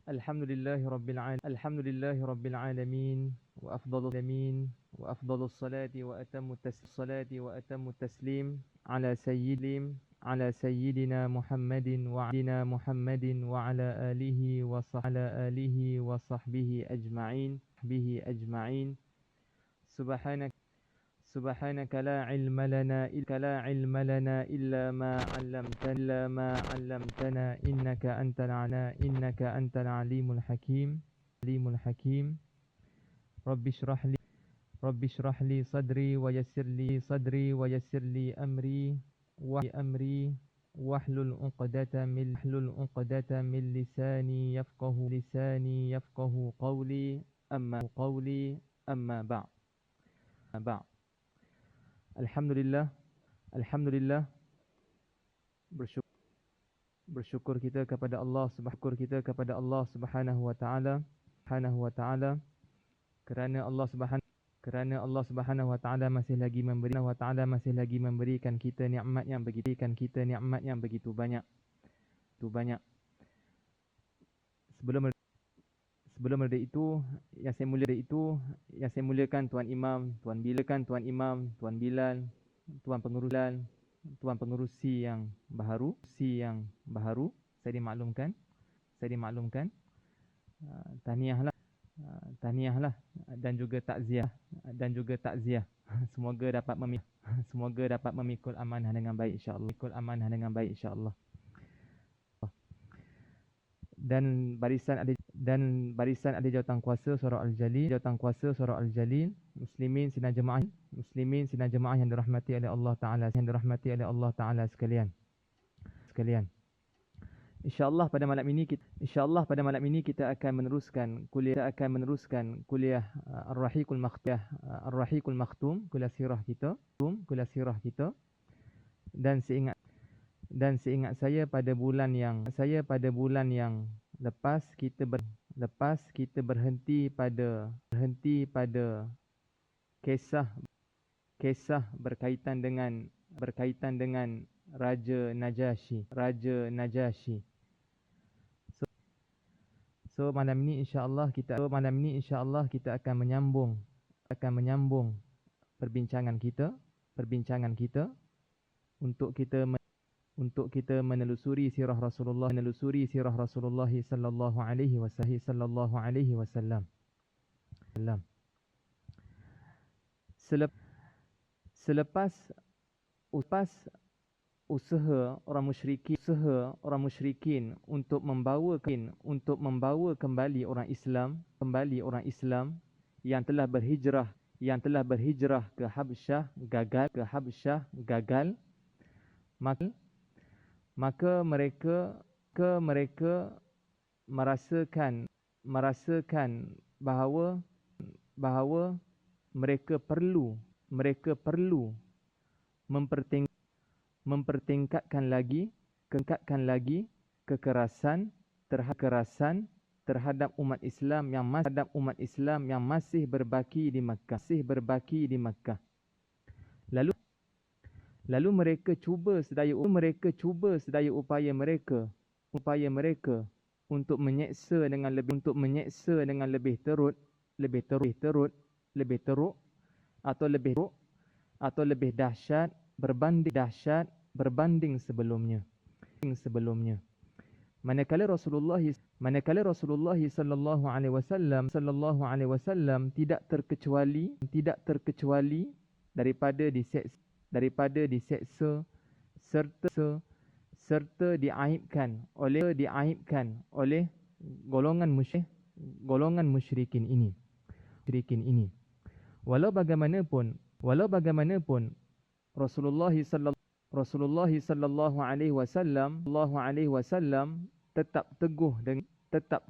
Alhamdulillahi rabbil alamin wa afdalus salati wa atammu taslim ala sayyidina Muhammadin wa ala alihi wa sahbihi ajma'in. Subhanaka la ilma lana illa ma 'allamtana innaka antal alimul hakim. Rabbi shrah li sadri wa yassir li amri wahlul 'uqdatam min lisani yafqahu qawli amma ba'd. Alhamdulillah bersyukur kita kepada Allah Subhanahu wa taala kerana Allah Subhanahu wa taala masih lagi memberikan kita nikmat yang begitu banyak. Sebelum ada itu, yang saya muliakan Tuan Imam, Tuan Bilal, Tuan pengurusi yang baharu. Saya dimaklumkan. Tahniahlah dan juga takziah. Semoga dapat memikul amanah dengan baik insya-Allah. Dan barisan ahli jawatan kuasa surah Al-Jalil, muslimin sidang jemaah yang dirahmati oleh Allah Taala sekalian. Insyaallah pada malam ini kita akan meneruskan kuliah Ar-Rahiqul Makhtum, kuliah sirah kita. Dan seingat saya pada bulan yang lepas kita berhenti pada kisah berkaitan dengan Raja Najasyi. So malam ini insyaallah kita akan menyambung perbincangan kita untuk kita menelusuri sirah Rasulullah sallallahu alaihi wasallam. Selepas usaha orang musyrikin untuk membawa kembali orang Islam yang telah berhijrah ke Habsyah gagal, maka mereka merasakan bahawa mereka perlu mempertingkatkan lagi kekerasan terhadap umat Islam yang masih berbaki di Makkah. Lalu mereka cuba sedaya upaya mereka untuk menyeksa dengan lebih teruk atau lebih dahsyat berbanding sebelumnya. Manakala Rasulullah sallallahu alaihi wasallam tidak terkecuali daripada diseksa serta diaibkan oleh golongan musyrikin ini. Walau bagaimanapun Rasulullah sallallahu alaihi wasallam tetap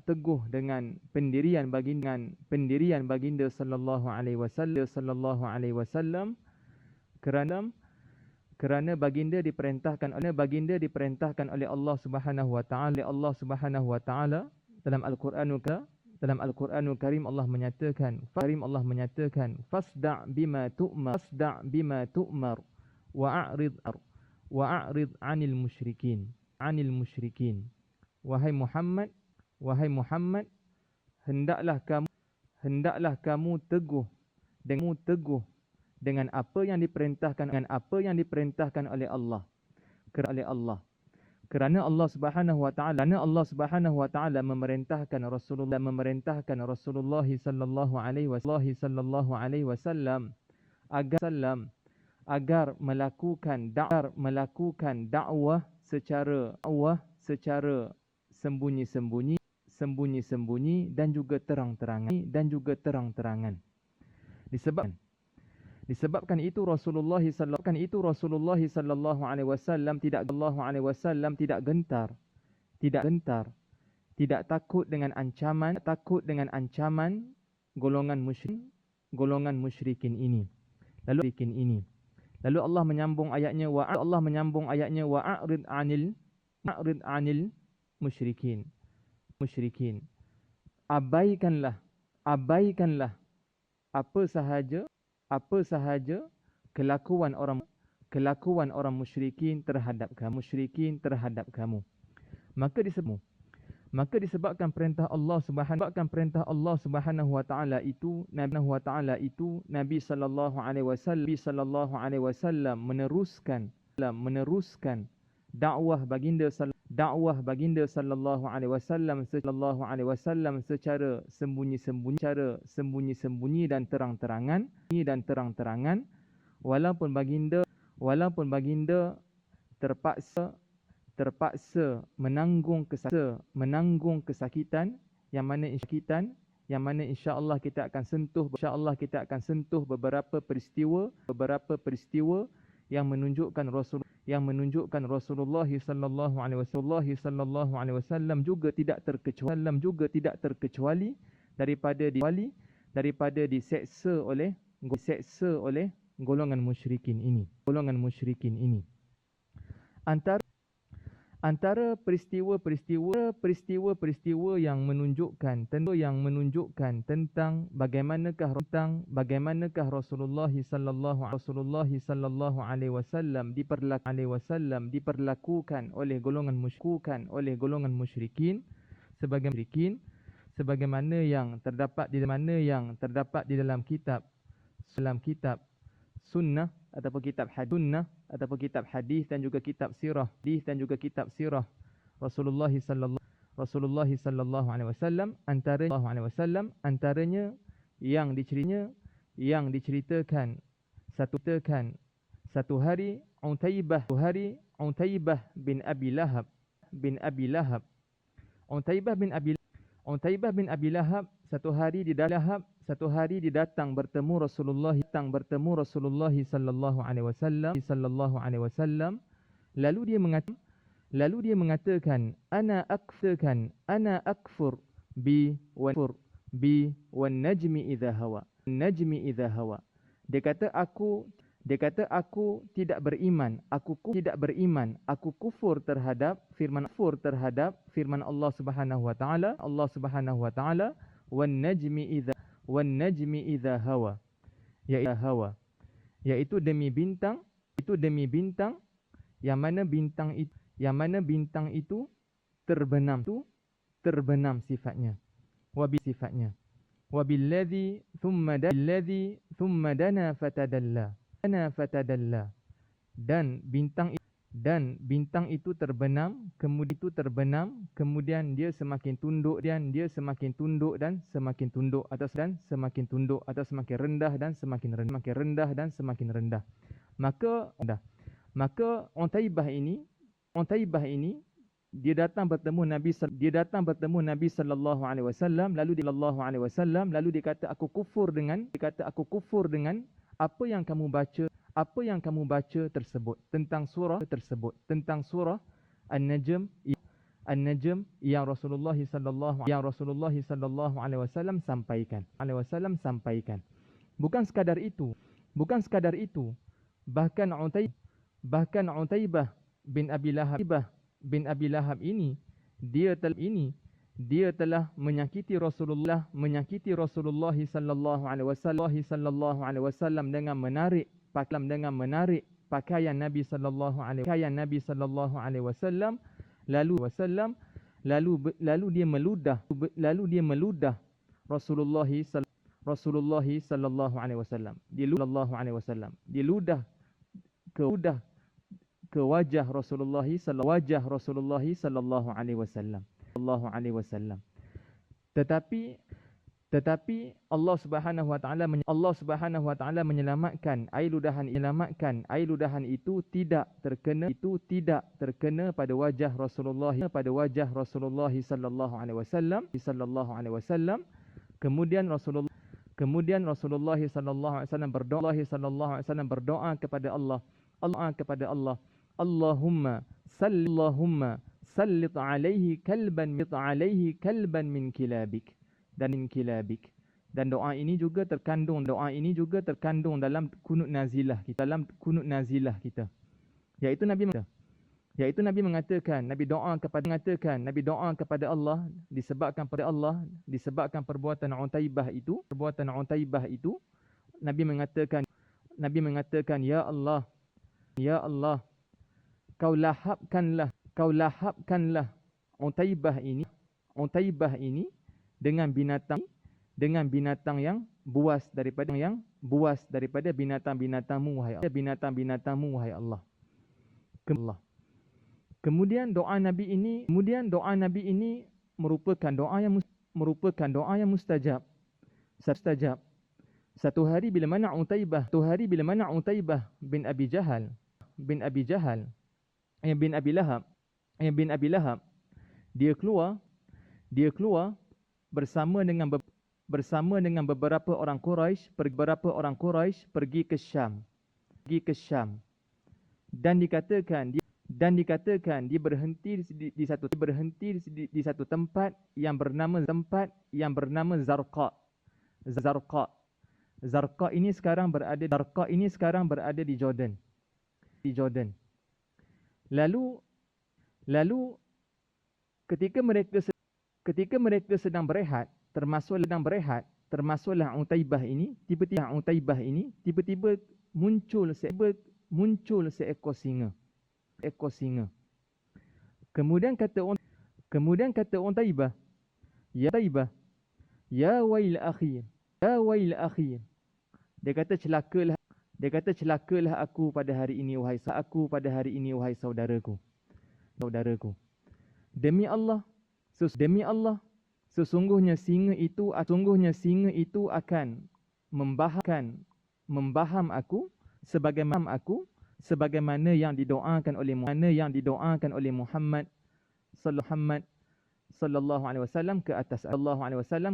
teguh dengan pendirian baginda sallallahu alaihi wasallam kerana baginda diperintahkan oleh Allah Subhanahu wa taala dalam Al-Qur'anul Karim. Allah menyatakan fasda' bima tu'mar wa a'rid 'anil musyrikin. Wahai Muhammad, Wahai Muhammad, hendaklah kamu teguh dengan apa yang diperintahkan oleh Allah. Kerana Allah Subhanahu wa taala memerintahkan Rasulullah sallallahu alaihi wasallam agar melakukan dakwah secara sembunyi-sembunyi dan juga terang-terangan. Disebabkan itu Rasulullah sallallahu alaihi wasallam tidak gentar, tidak takut dengan ancaman golongan musyrikin ini. Lalu Allah menyambung ayatnya wa'rid 'anil musyrikin. Abaikanlah apa sahaja kelakuan orang musyrikin terhadap kamu. Maka disebabkan perintah Allah Subhanahu wa taala itu Nabi sallallahu alaihi wasallam meneruskan dakwah baginda sallallahu alaihi wasallam secara sembunyi-sembunyi dan terang-terangan, walaupun baginda terpaksa menanggung kesakitan yang mana insya-Allah kita akan sentuh beberapa peristiwa yang menunjukkan Rasulullah sallallahu alaihi wasallam juga tidak terkecuali daripada diseksa oleh golongan musyrikin ini. Antara peristiwa yang menunjukkan tentang bagaimanakah Rasulullah sallallahu alaihi wasallam diperlakukan oleh golongan musyrikin sebagaimana yang terdapat di dalam kitab sunnah ataupun kitab hadis dan juga kitab sirah Rasulullah sallallahu alaihi wasallam antaranya yang diceritakan satu hari Utaibah bin Abi Lahab satu hari didatang bertemu Rasulullah sallallahu alaihi wasallam, lalu dia mengatakan ana akfur bi wan najmi idha hawa. Dia kata aku tidak beriman, aku kufur terhadap firman Allah Subhanahu wa taala wan najmi idha hawa, yaitu demi bintang yang mana bintang itu terbenam sifatnya wabilladzi thumma dana fatadalla dan bintang itu terbenam kemudian dia semakin tunduk dan semakin rendah dan semakin rendah. Maka Utaibah ini dia datang bertemu Nabi sallallahu alaihi wasallam, lalu dia kata aku kufur dengan apa yang kamu baca tersebut tentang surah An-Najm yang Rasulullah sallallahu alaihi wasallam sampaikan. Bukan sekadar itu, bahkan Utaibah bin Abi Lahab ini dia telah menyakiti Rasulullah sallallahu alaihi wasallam dengan menarik pakaian Nabi sallallahu alaihi wasallam, lalu dia meludah Rasulullah sallallahu alaihi wasallam. Dia ludah ke wajah Rasulullah sallallahu alaihi wasallam. Tetapi Allah Subhanahu wa taala menyelamatkan air ludahan itu tidak terkena pada wajah Rasulullah sallallahu alaihi wasallam. Kemudian Rasulullah sallallahu alaihi wasallam berdoa kepada Allah, Allahumma sallit alaihi kalban min kilabik. Dan doa ini juga terkandung dalam kunut nazilah kita. Iaitu Nabi mengatakan, Nabi doa kepada Allah disebabkan perbuatan Utaibah itu. Nabi mengatakan, ya Allah, kau lahapkanlah Utaibah ini dengan binatang yang buas daripada binatang-binatangmu wahai Allah. Kemudian doa Nabi ini merupakan doa yang mustajab. Satu hari bila mana Utaibah bin Abi Jahal bin Abi Lahab dia keluar bersama dengan beberapa orang Quraisy pergi ke Syam. Dan dikatakan dia berhenti di satu tempat yang bernama Zarqa. Zarqa ini sekarang berada di Jordan. Lalu ketika mereka sedang berehat, termasuklah Utaibah ini, tiba-tiba muncul seekor singa. Kemudian kata Utaibah, ya wail akhi. Dia kata celakalah aku pada hari ini wahai saudaraku. Demi Allah, sesungguhnya singa itu akan membaham aku sebagaimana yang didoakan oleh Muhammad sallallahu alaihi wasallam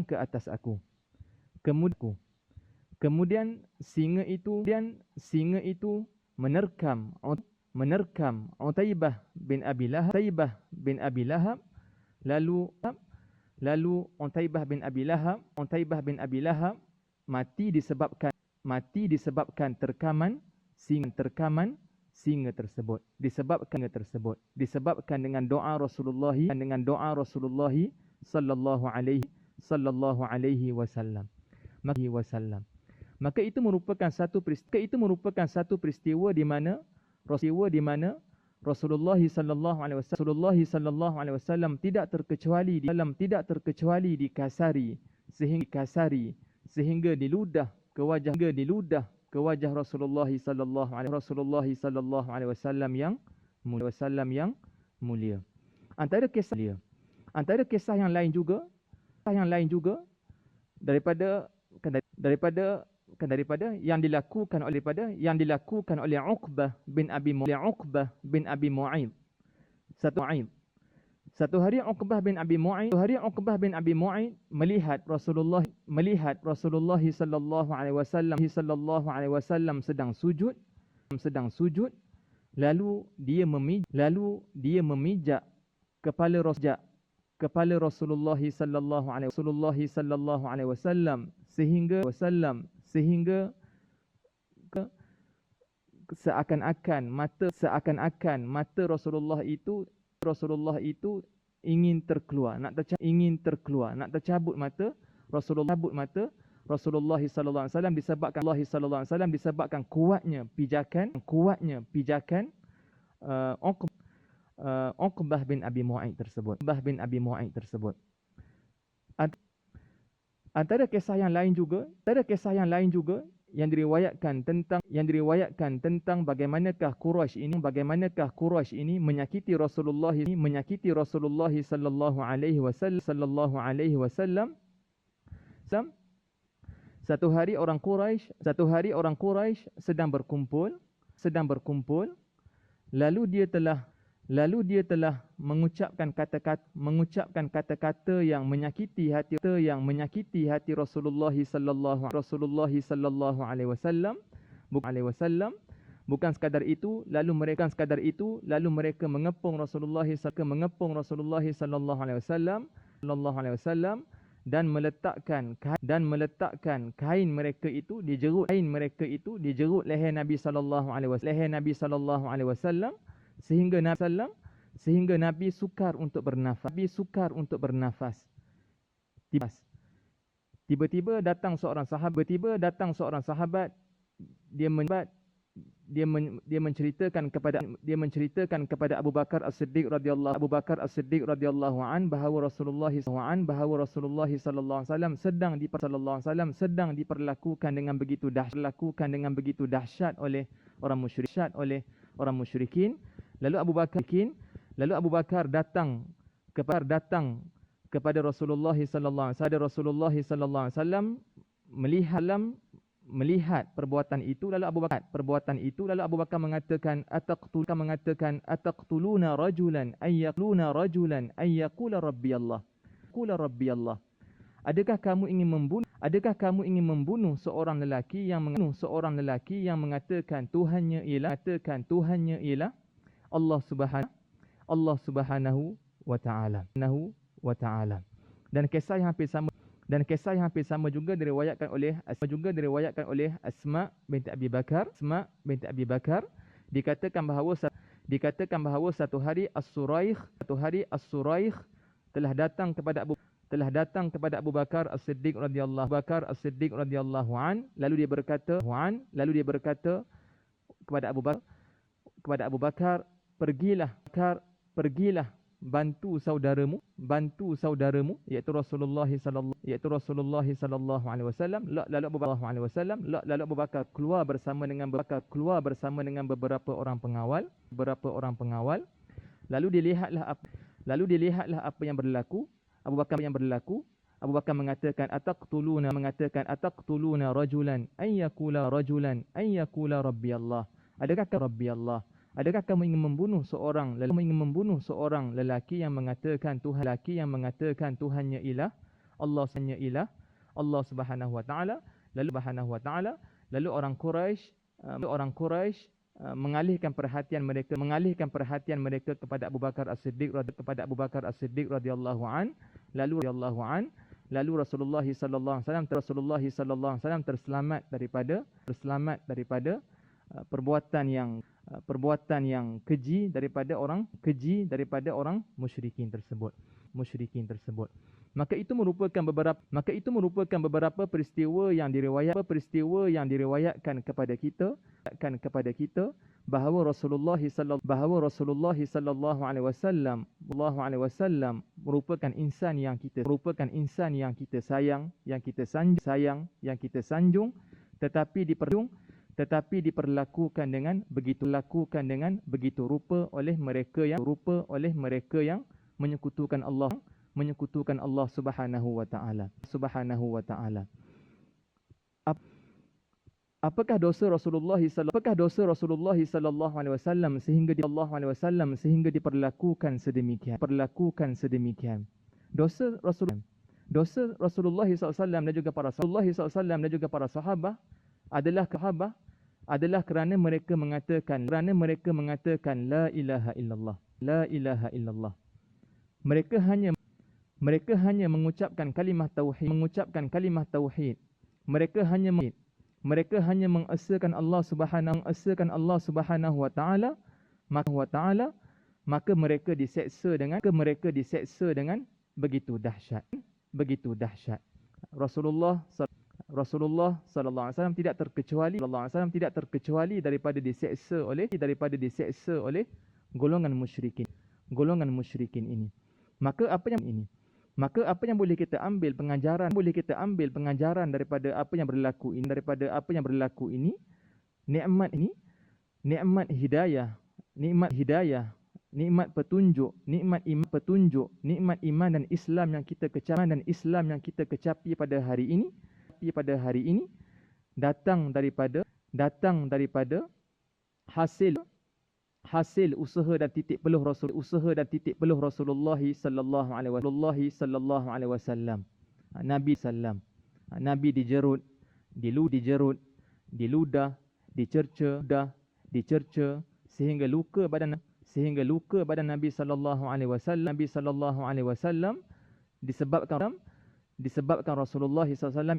ke atas aku. Kemudian singa itu menerkam Utaibah bin Abi Lahab. Lalu Utaibah bin Abi Lahab mati disebabkan terkaman singa tersebut. Disebabkan dengan doa Rasulullah sallallahu alaihi wasallam. Maka itu merupakan satu peristiwa di mana Rasulullah sallallahu alaihi wasallam tidak terkecuali dikasari sehingga diludah ke wajah Rasulullah sallallahu alaihi wasallam yang mulia. Antara kisah yang lain juga daripada yang dilakukan oleh Uqbah bin Abi Mu'aid. Satu hari Uqbah bin Abi Mu'aid melihat Rasulullah sallallahu alaihi wasallam sedang sujud, lalu dia memijak kepala Rasulullah sallallahu alaihi wasallam sehingga seakan-akan mata Rasulullah itu ingin terkeluar, nak tercabut mata Rasulullah sallallahu alaihi wasallam disebabkan kuatnya pijakan Uqbah bin Abi Mu'ayth tersebut. Uqbah bin Abi Mu'ayth tersebut. Antara kisah yang lain juga yang diriwayatkan tentang bagaimanakah Quraisy ini menyakiti Rasulullah sallallahu alaihi wasallam. Satu hari orang Quraisy sedang berkumpul, lalu dia telah mengucapkan kata-kata yang menyakiti hati Rasulullah sallallahu alaihi wasallam. Bukan sekadar itu, lalu mereka mengepung Rasulullah sallallahu alaihi wasallam dan meletakkan kain mereka itu dijerut leher Nabi sallallahu alaihi wasallam sehingga Nabi sukar untuk bernafas. Tiba-tiba datang seorang sahabat, dia menceritakan kepada Abu Bakar As-Siddiq radhiyallahu an bahawa Rasulullah sallallahu alaihi wasallam sedang diperlakukan dengan begitu dahsyat oleh orang musyrikin. Lalu Abu Bakar datang kepada Rasulullah sallallahu alaihi wasallam melihat perbuatan itu. Lalu Abu Bakar mengatakan ataqtuluna rajulan ayyaqula rabbi Allah. Adakah kamu ingin membunuh seorang lelaki yang mengatakan Tuhannya ialah Allah Subhanahu wa taala. Dan kisah yang hampir sama juga diriwayatkan oleh Asma binti Abi Bakar. Dikatakan bahawa satu hari As-Suraikh telah datang kepada Abu Bakar As-Siddiq radhiyallahu an, lalu dia berkata kepada Abu Bakar, pergilah bantu saudaramu iaitu Rasulullah sallallahu alaihi wasallam. Lalu Abu Bakar keluar bersama dengan beberapa orang pengawal. Lalu dilihatlah apa yang berlaku. Abu Bakar mengatakan ataqtuluna rajulan ayyakula rabbi Allah. Adakah kamu ingin membunuh seorang lelaki yang mengatakan Tuhannya ialah Allah Subhanahu wa taala. Lalu orang Quraisy mengalihkan perhatian mereka kepada Abu Bakar As-Siddiq radhiyallahu an. Lalu Rasulullah sallallahu alaihi wasallam terselamat daripada perbuatan yang keji daripada orang musyrikin tersebut. Maka itu merupakan beberapa peristiwa yang diriwayatkan kepada kita bahawa Rasulullah sallallahu alaihi wasallam merupakan insan yang kita sayang, yang kita sanjung, tetapi diperlakukan dengan begitu rupa oleh mereka yang menyekutukan Allah Subhanahu wa taala. Apakah dosa Rasulullah sallallahu alaihi wasallam sehingga diperlakukan sedemikian? Dosa Rasulullah sallallahu alaihi wasallam dan juga para sahabat adalah kerana mereka mengatakan la ilaha illallah. Mereka hanya mengucapkan kalimah tauhid. Mereka hanya mengesahkan Allah Subhanahu wa taala, maka mereka diseksa dengan begitu dahsyat. Rasulullah sallallahu alaihi wasallam tidak terkecuali daripada diseksa oleh golongan musyrikin. golongan musyrikin ini. Maka apa yang boleh kita ambil pengajaran daripada apa yang berlaku ini, nikmat hidayah, nikmat petunjuk, nikmat iman dan Islam yang kita kecapi pada hari ini datang daripada hasil usaha dan titik peluh Rasulullah sallallahu alaihi wasallam. Nabi dijerut, diludah, dicerca sehingga luka badan Nabi sallallahu alaihi wasallam disebabkan Rasulullah SAW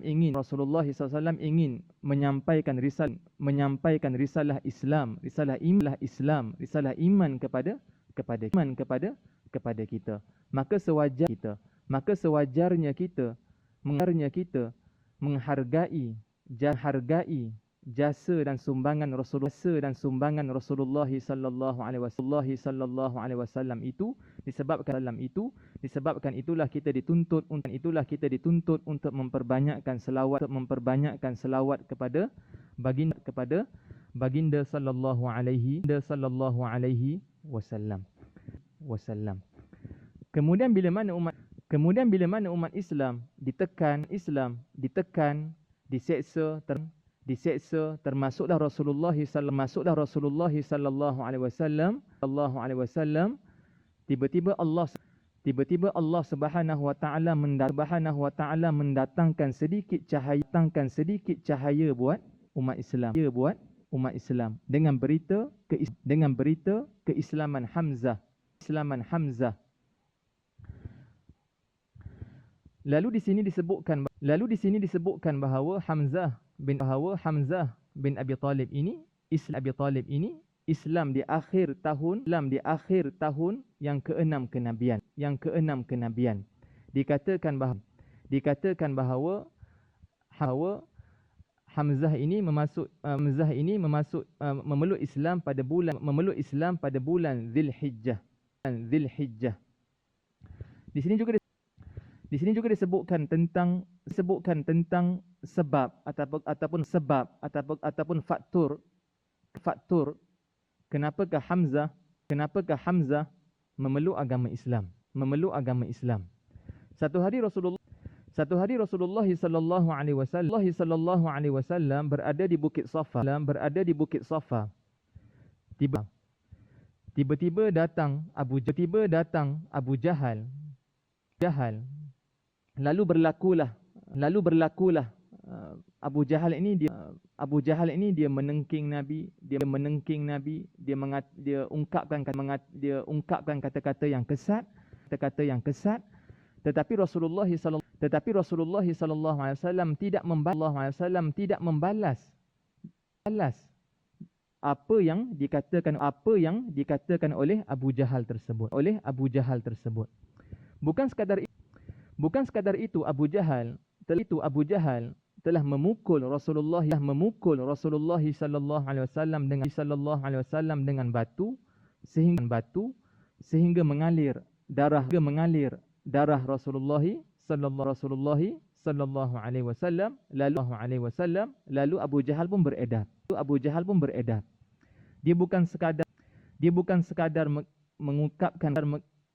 ingin menyampaikan risalah Islam, risalah iman kepada kita. Maka sewajarnya kita menghargai jasa dan sumbangan Rasulullah sallallahu alaihi wasallam itu. Disebabkan itulah kita dituntut untuk memperbanyakkan selawat kepada baginda sallallahu alaihi wasallam. Kemudian bila mana umat Islam ditekan, diseksa, termasuklah Rasulullah sallallahu alaihi wasallam. Tiba-tiba Allah Subhanahu wa taala mendatangkan sedikit cahaya buat umat Islam dengan berita keislaman Hamzah. Lalu di sini disebutkan bahawa Hamzah bin Abi Talib ini Islam di akhir tahun yang ke-6 kenabian. Dikatakan bahawa Hamzah ini memeluk Islam pada bulan Zulhijjah. Di sini juga disebutkan tentang sebab ataupun faktor kenapakah Hamzah memeluk agama Islam. Satu hari Rasulullah sallallahu alaihi wasallam berada di Bukit Safa. Tiba-tiba datang Abu Jahal. Lalu berlakulah Abu Jahal ini dia menengking Nabi, dia ungkapkan kata-kata yang kesat, tetapi Rasulullah sallallahu alaihi wasallam tidak membalas apa yang dikatakan oleh Abu Jahal tersebut. Bukan sekadar itu Abu Jahal telah memukul Rasulullah sallallahu alaihi wasallam dengan batu sehingga mengalir darah Rasulullah sallallahu alaihi wasallam. Lalu Abu Jahal pun beredar. Dia bukan sekadar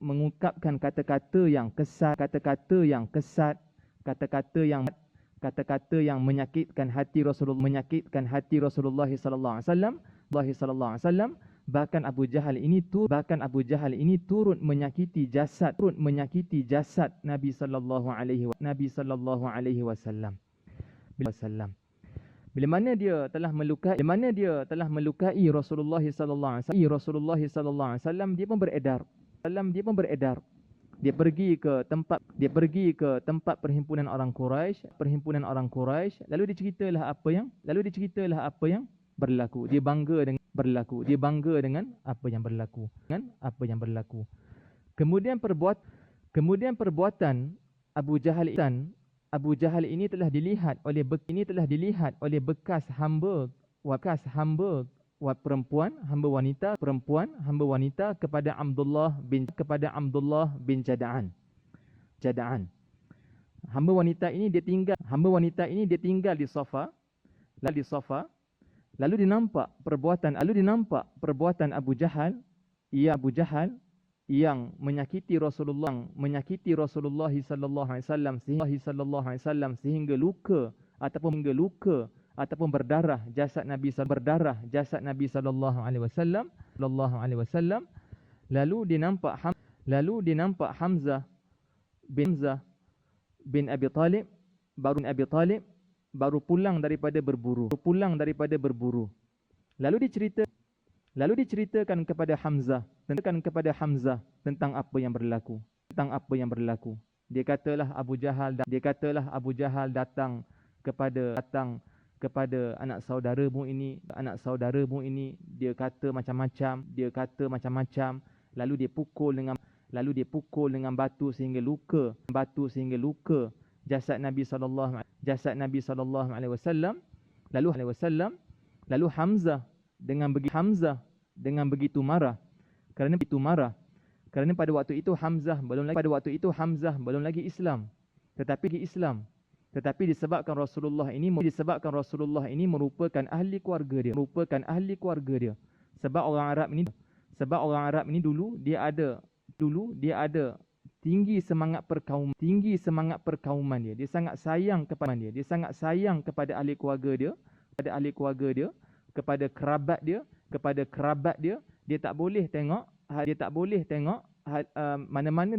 mengungkapkan kata-kata yang menyakitkan hati Rasulullah sallallahu alaihi wasallam. Bahkan Abu Jahal ini turut menyakiti jasad Nabi sallallahu alaihi wasallam. Bila mana dia telah melukai Rasulullah sallallahu alaihi wasallam, dia pun beredar. Dia pergi ke tempat perhimpunan orang Quraisy, lalu diceritalah apa yang berlaku. Dia bangga dengan apa yang berlaku. Kemudian perbuatan Abu Jahal ini telah dilihat oleh bekas hamba perempuan hamba wanita kepada Abdullah bin Jada'an. Hamba wanita ini dia tinggal di Safa, lalu dinampak perbuatan Abu Jahal yang menyakiti Rasulullah sallallahu alaihi wasallam sehingga luka ataupun berdarah jasad Nabi sallallahu alaihi wasallam. Lalu dinampak Hamzah bin Abi Talib baru pulang daripada berburu. Lalu diceritakan kepada Hamzah tentang apa yang berlaku. Dia katalah Abu Jahal datang kepada anak saudaramu ini, dia kata macam-macam, lalu dia pukul dengan batu sehingga luka jasad Nabi sallallahu alaihi wasallam. Lalu Hamzah dengan begitu marah kerana pada waktu itu Hamzah belum lagi Islam. Tetapi disebabkan Rasulullah ini merupakan ahli keluarga dia. Sebab orang Arab ini dulu dia ada tinggi semangat perkauman dia. Dia sangat sayang kepada ahli keluarga dia, kepada kerabat dia. Dia tak boleh tengok mana-mana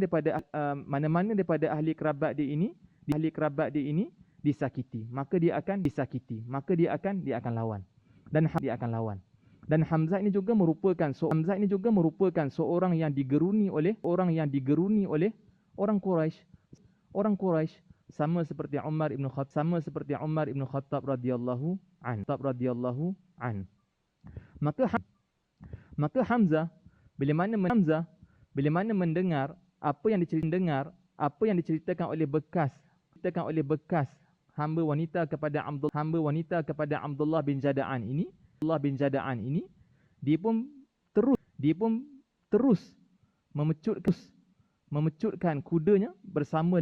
daripada ahli kerabat dia ini disakiti, maka dia akan lawan. Dan Hamzah ini juga merupakan seorang yang digeruni oleh orang Quraisy, sama seperti Umar ibn Khattab radhiyallahu an. Maka Hamzah bila mana mendengar apa yang diceritakan oleh bekas hamba wanita kepada Abdullah bin Jada'an ini, dia pun terus memecutkan kudanya bersama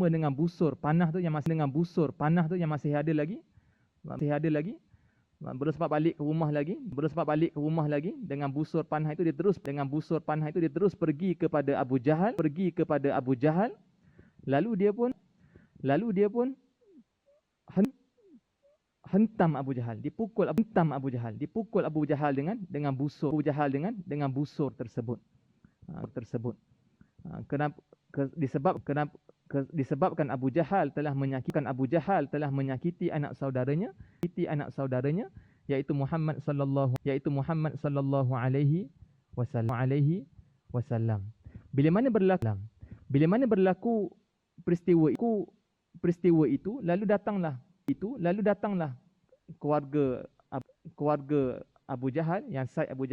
dengan busur panah tu yang masih ada lagi. Belum sempat balik ke rumah lagi dengan busur panah itu dia terus pergi kepada Abu Jahal. Lalu dia pun hentam Abu Jahal, dipukul Abu Jahal dengan busur tersebut. Disebabkan Abu Jahal telah menyakiti anak saudaranya yaitu Muhammad sallallahu alaihi wasallam. Bila mana berlaku peristiwa itu, lalu datanglah keluarga Abu Jahal yang Said Abu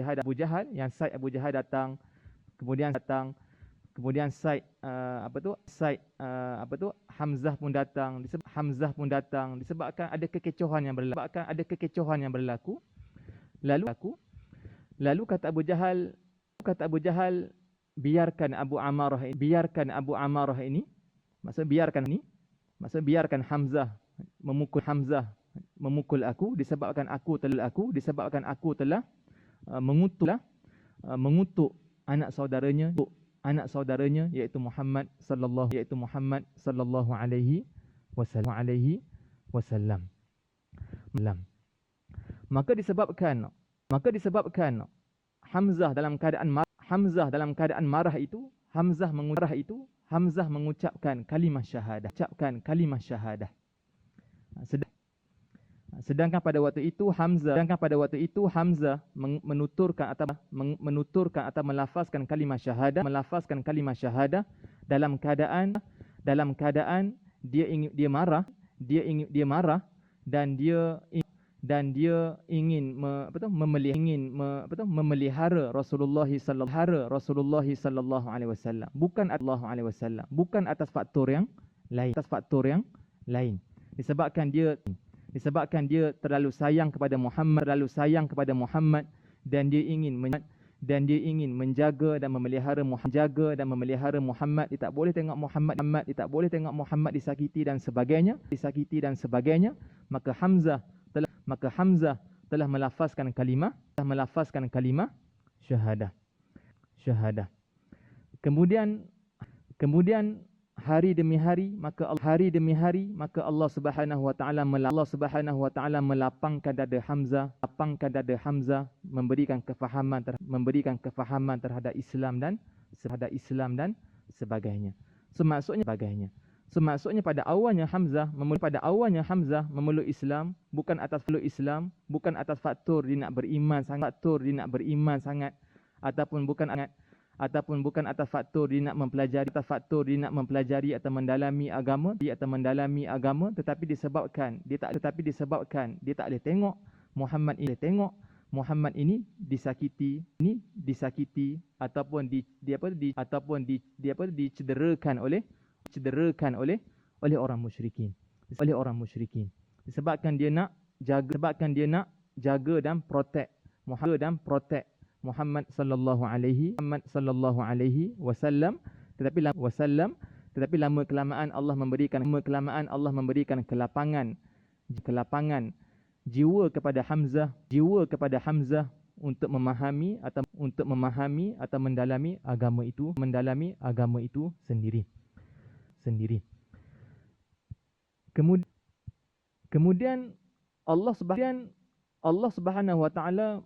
Jahal datang, kemudian Said Hamzah pun datang disebabkan ada kekecohan yang berlaku. Lalu kata Abu Jahal biarkan Abu Amarah ini, maksud biarkan Hamzah memukul aku disebabkan aku telah mengutuk anak saudaranya yaitu Muhammad sallallahu alaihi wasallam. Maka disebabkan Hamzah dalam keadaan marah itu, Hamzah mengucapkan kalimah syahadah. Sedangkan pada waktu itu Hamzah menuturkan atau melafazkan kalimah syahadah dalam keadaan dia marah dan dia ingin memelihara Rasulullah sallallahu alaihi wasallam, bukan atas faktor yang lain. Disebabkan Disebabkan dia terlalu sayang kepada Muhammad, dan dia ingin menjaga dan memelihara Muhammad. Dia tak boleh tengok Muhammad disakiti dan sebagainya. Maka Hamzah telah melafazkan kalimah syahadah. Kemudian hari demi hari maka Allah Subhanahu wa taala melapangkan dada Hamzah, memberikan kefahaman terhadap Islam dan sebagainya. Semaksudnya pada awalnya Hamzah memeluk Islam bukan atas faktor dia nak beriman sangat, ataupun bukan atas faktor dia nak mempelajari atau mendalami agama, tetapi disebabkan dia tak boleh tengok Muhammad ini disakiti ataupun dicederakan oleh orang musyrikin. Disebabkan dia nak jaga dan protect Muhammad sallallahu alaihi wasallam, tetapi lama kelamaan Allah memberikan kelapangan jiwa kepada Hamzah untuk memahami atau mendalami agama itu sendiri. Kemudian Allah Subhanahu wa taala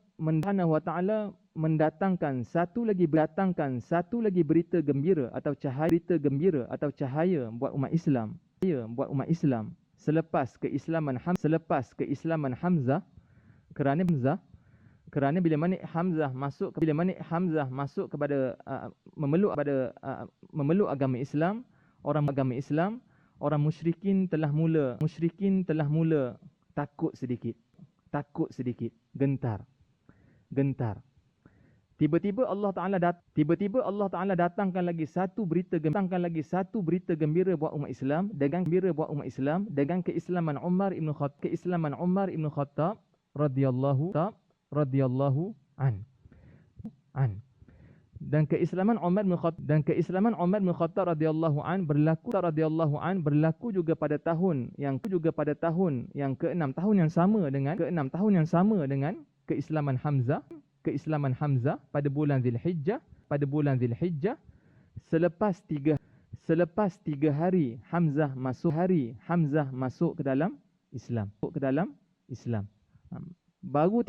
mendatangkan satu lagi berita gembira atau cahaya buat umat Islam selepas keislaman Hamzah, kerana bila mana Hamzah masuk kepada memeluk agama Islam, orang musyrikin telah mula takut sedikit, gentar. Tiba-tiba Allah Taala datangkan lagi satu berita gembira buat umat Islam dengan keislaman Umar ibn Khattab radhiyallahu an. Dan keislaman Umar bin Khattab radhiyallahu an berlaku juga pada tahun yang ke-6, tahun yang sama dengan keislaman Hamzah pada bulan Zulhijjah. Selepas 3 hari Hamzah masuk ke dalam Islam. Baru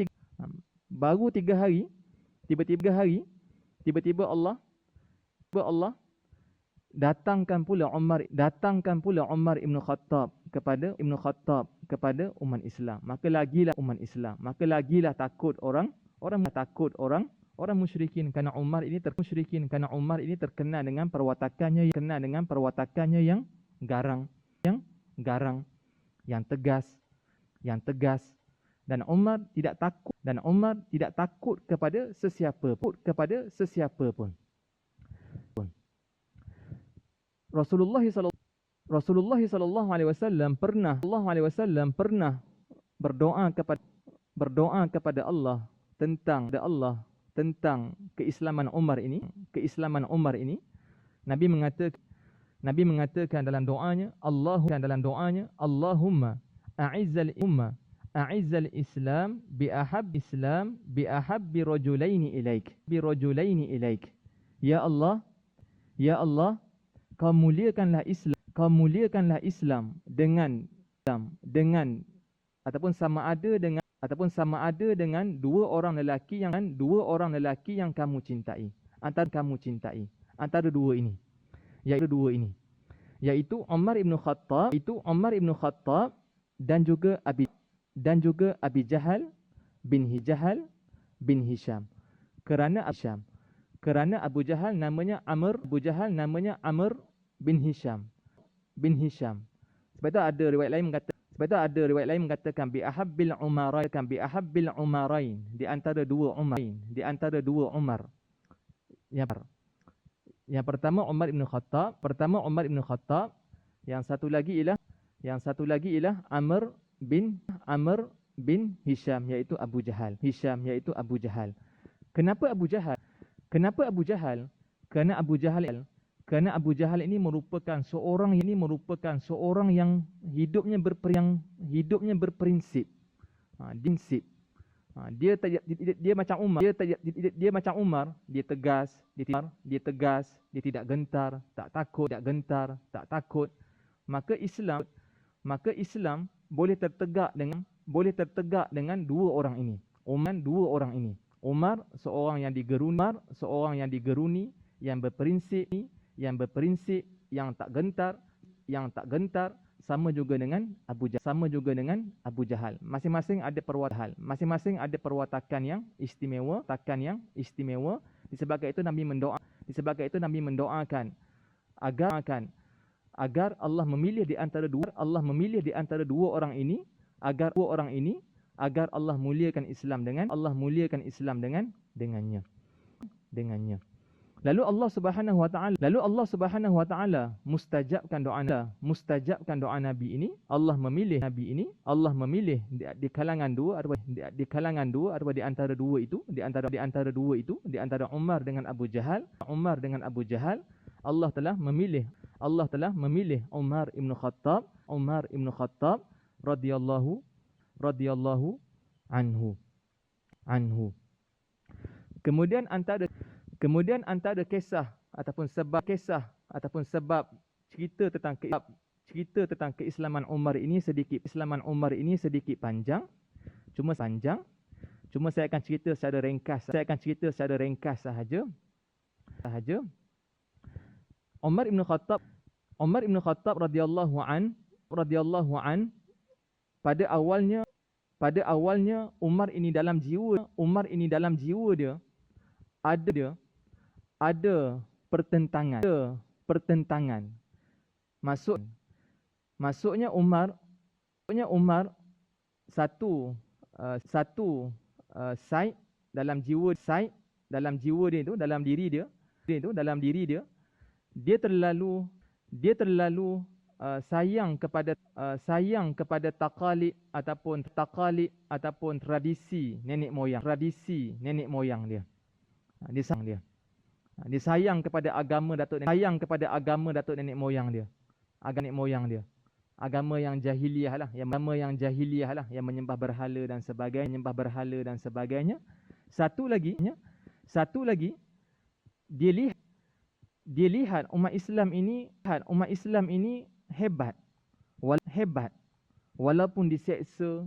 3 hari, tiba-tiba Allah datangkan pula Umar ibn Khattab kepada umat Islam. Maka lagilah takut orang musyrikin, kerana Umar ini terkenal dengan perwatakannya yang garang, yang tegas, dan Umar tidak takut kepada sesiapa pun. Rasulullah sallallahu alaihi wasallam pernah berdoa kepada Allah tentang keislaman Umar ini. Nabi mengatakan dalam doanya, Allahumma a'izzal Islam bi ahabbi rajulaini ilaik. Ya Allah, kau muliakanlah Islam dengan ataupun sama ada dengan dua orang lelaki yang kamu cintai. Antara dua ini, yaitu Umar ibn Khattab dan juga Abi Jahal bin Hisham. Kerana Abu Jahal namanya Amr bin Hisham. Sebab itu ada riwayat lain mengatakan bi ahabbil umarain, di antara dua Umar. Yang pertama Umar ibn Khattab, yang satu lagi ialah Amr bin Amr bin Hisham, iaitu Abu Jahal. Hisham, iaitu Abu Jahal. Kenapa Abu Jahal? Kenapa Abu Jahal? Kerana Abu Jahal ini merupakan seorang yang hidupnya berprinsip. Dia macam Umar. Dia macam Umar, dia tegas, dia tidak gentar, tak takut. Maka Islam boleh tertegak dengan dua orang ini. Umar seorang yang digeruni, yang berprinsip, yang tak gentar, sama juga dengan Abu Jahal. Masing-masing ada perwatakan yang istimewa. Disebabkan itu Nabi mendoakan agar Allah memilih di antara dua orang ini, agar Allah muliakan Islam dengannya. Lalu Allah Subhanahu wa taala mustajabkan doa Nabi ini. Allah memilih di kalangan dua atau di antara dua itu, di antara Umar dengan Abu Jahal. Allah telah memilih Umar ibn Khattab radhiyallahu anhu. Kemudian antara kisah ataupun sebab cerita tentang keislaman Umar ini sedikit panjang. Cuma saya akan cerita secara ringkas sahaja. Umar ibn Khattab radhiyallahu an, pada awalnya Umar ini dalam jiwa dia ada pertentangan. Maksudnya Umar satu side dalam jiwa dia itu, dalam diri dia, dia terlalu sayang kepada taqalid ataupun tradisi nenek moyang dia. Dia sayang kepada agama datuk nenek moyang dia. Agama yang jahiliah lah, yang menyembah berhala dan sebagainya. Satu lagi dia lihat umat Islam ini hebat. Walaupun diseksa